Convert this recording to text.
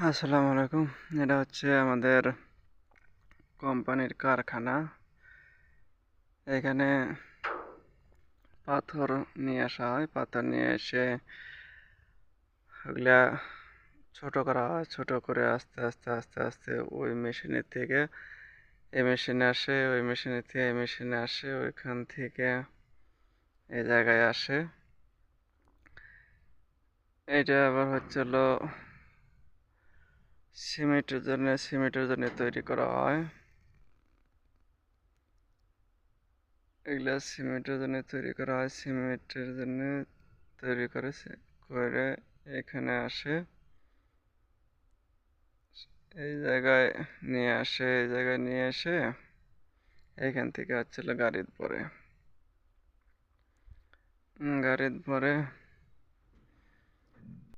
আসসালামু আলাইকুম। এটা হচ্ছে আমাদের কোম্পানির কারখানা। এখানে পাথর নিয়ে আসা হয়। পাথর নিয়ে এসে ওগুলা ছোট করা হয়। ছোট করে আস্তে আস্তে আস্তে আস্তে ওই মেশিনের থেকে এই মেশিনে আসে, ওই মেশিনের থেকে এই মেশিনে আসে, ওইখান থেকে এই জায়গায় আসে। এটা আবার হচ্ছিল সিমেন্টের জন্য তৈরি করা হয়। এগুলা সিমেন্টের জন্য তৈরি করা হয়। সিমেন্টের জন্য তৈরি করে এখানে আসে, এই জায়গায় নিয়ে এসে এখান থেকে হচ্ছিল গাড়িতে ভরে। গাড়িতে ভরে